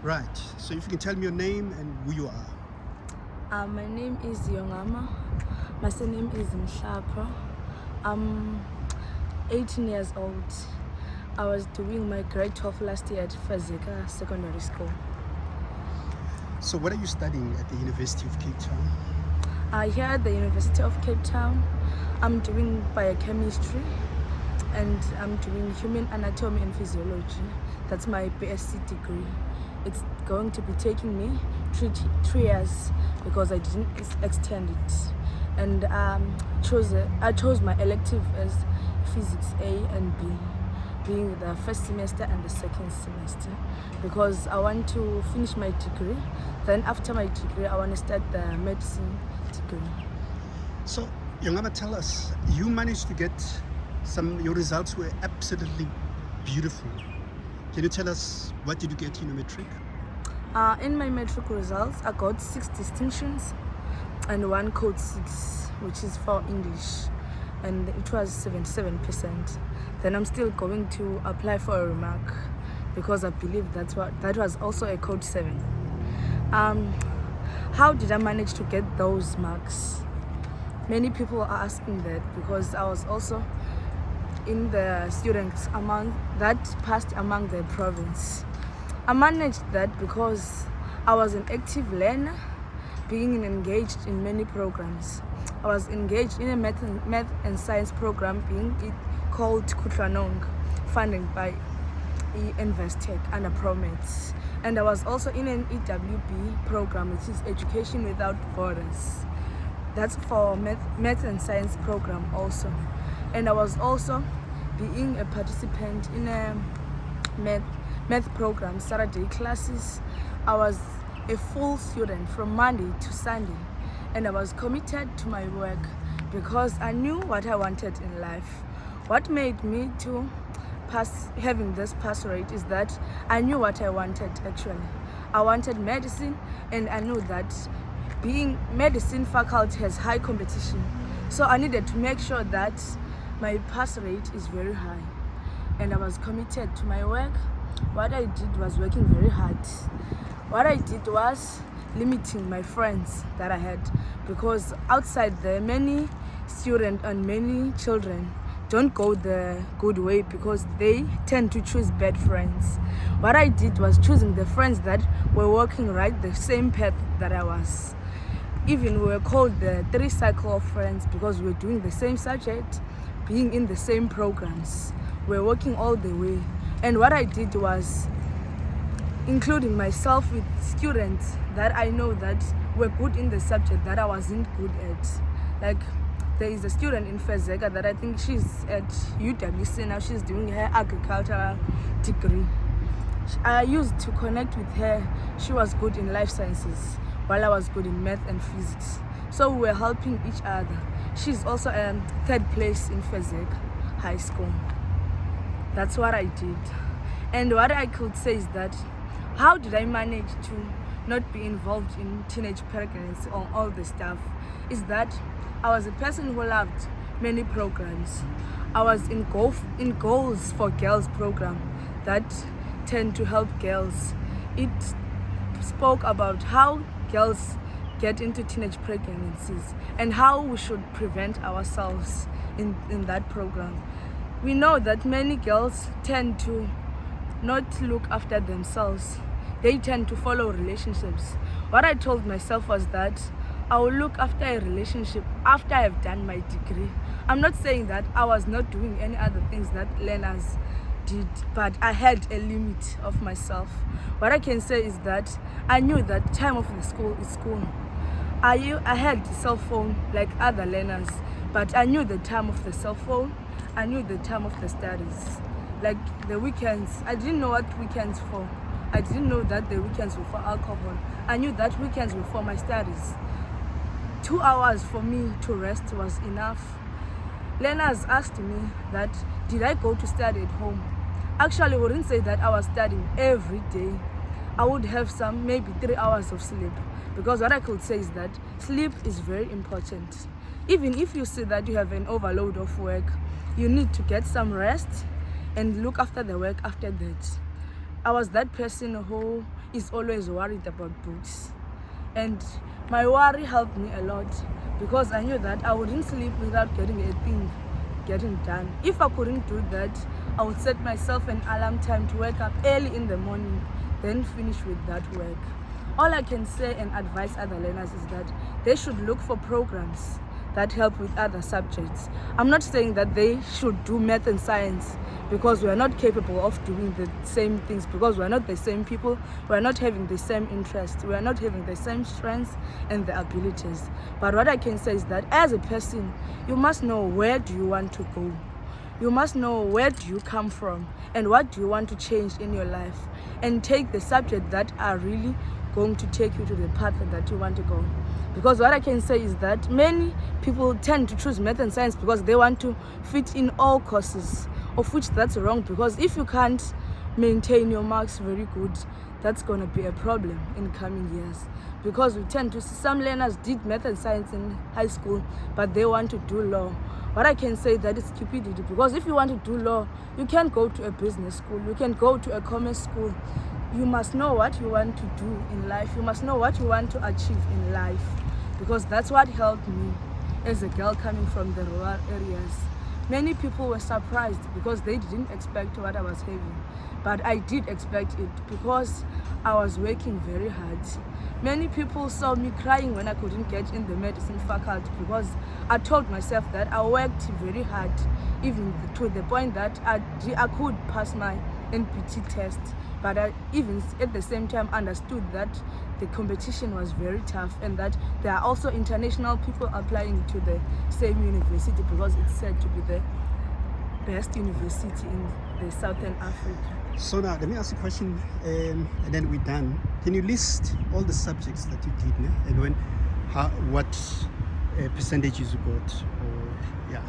Right. So if you can tell me your name and who you are. My name is Yongama. My surname is Mhlapho. I'm 18 years old. I was doing my grade 12 last year at Fezeka Secondary School. So what are you studying at the University of Cape Town? Here at the University of Cape Town, I'm doing biochemistry and I'm doing human anatomy and physiology. That's my BSc degree. It's going to be taking me three years because I didn't extend it. And I chose my elective as Physics A and B, being the first semester and the second semester, because I want to finish my degree. Then after my degree, I want to start the medicine degree. So, Yongama, tell us, you managed to get your results were absolutely beautiful. Can you tell us what did you get in your matric? In my matric results, I got 6 distinctions and 1 code 6, which is for English, and it was 77%. Then I'm still going to apply for a remark because I believe that was also a code 7. How did I manage to get those marks? Many people are asking that because I was also in the students that passed among the province. I managed that because I was an active learner, being engaged in many programs. I was engaged in a math and science program being called Kutlanong, funded by Investec under Promet. And I was also in an EWB program, which is Education Without Borders. That's for math and science program also. And I was also being a participant in a math program, Saturday classes. I was a full student from Monday to Sunday, and I was committed to my work because I knew what I wanted in life. What made me to having this pass rate is that I knew what I wanted actually. I wanted medicine, and I knew that being medicine faculty has high competition. So I needed to make sure that my pass rate is very high, and I was committed to my work. What I did was working very hard. What I did was limiting my friends that I had, because outside there many students and many children don't go the good way because they tend to choose bad friends. What I did was choosing the friends that were walking right the same path that I was. Even we were called the 3 cycle of friends because we were doing the same subject, being in the same programs. We're working all the way. And what I did was including myself with students that I know that were good in the subject that I wasn't good at. Like, there is a student in Fezeka that I think she's at UWC now, she's doing her agricultural degree. I used to connect with her. She was good in life sciences while I was good in math and physics. So we were helping each other. She's also 3rd place in Fezeka High School. That's what I did. And what I could say is that, how did I manage to not be involved in teenage pregnancy or all the stuff, is that I was a person who loved many programs. I was in Goals for Girls program that tend to help girls. It spoke about how girls get into teenage pregnancies and how we should prevent ourselves in that program. We know that many girls tend to not look after themselves. They tend to follow relationships. What I told myself was that I will look after a relationship after I've done my degree. I'm not saying that I was not doing any other things that learners did, but I had a limit of myself. What I can say is that I knew that time of the school is school. I had a cell phone like other learners, but I knew the time of the cell phone. I knew the time of the studies. Like the weekends, I didn't know what weekends for. I didn't know that the weekends were for alcohol. I knew that weekends were for my studies. 2 hours for me to rest was enough. Learners asked me that, did I go to study at home? Actually, I wouldn't say that I was studying every day. I would have maybe 3 hours of sleep, because what I could say is that sleep is very important. Even if you see that you have an overload of work, you need to get some rest and look after the work after that. I was that person who is always worried about books. And my worry helped me a lot because I knew that I wouldn't sleep without getting a thing getting done. If I couldn't do that, I would set myself an alarm time to wake up early in the morning, then finish with that work. All I can say and advise other learners is that they should look for programs that help with other subjects. I'm not saying that they should do math and science because we're not capable of doing the same things, because we're not the same people, we're not having the same interests, we're not having the same strengths and the abilities. But what I can say is that as a person, you must know where do you want to go. You must know where do you come from and what do you want to change in your life, and take the subject that are really going to take you to the path that you want to go. Because what I can say is that many people tend to choose math and science because they want to fit in all courses, of which that's wrong, because if you can't maintain your marks very good, that's going to be a problem in coming years. Because we tend to see some learners did math and science in high school, but they want to do law. What I can say that is stupidity, because if you want to do law, you can go to a business school, you can go to a commerce school. You must know what you want to do in life. You must know what you want to achieve in life, because that's what helped me as a girl coming from the rural areas. Many people were surprised because they didn't expect what I was having, but I did expect it because I was working very hard. Many people saw me crying when I couldn't get in the medicine faculty because I told myself that I worked very hard, even to the point that I could pass my NPT test. But I even at the same time understood that the competition was very tough and that there are also international people applying to the same university because it's said to be the best university in the Southern Africa. So now, let me ask you a question, and then we're done. Can you list all the subjects that you did, and what percentages you got? Or yeah.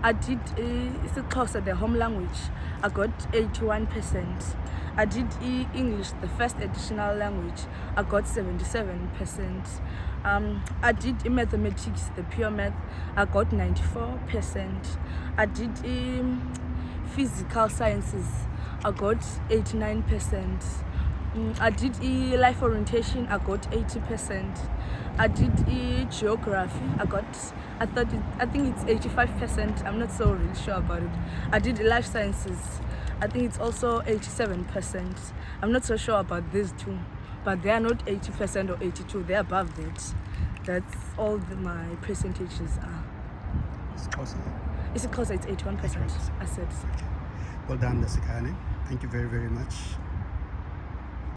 I did isiXhosa, the home language. I got 81%. I did English, the first additional language. I got 77%. I did mathematics, the pure math. I got 94%. I did physical sciences. I got 89%. I did life orientation. I got 80%. I did geography. I think it's 85%. I'm not so really sure about it. I did life sciences. I think it's also 87%. I'm not so sure about these two, but they are not 80% or 82. They're above that. That's all my percentages are. isiXhosa, it's 81%. I said. Well done, Dasikane. Thank you very, very much.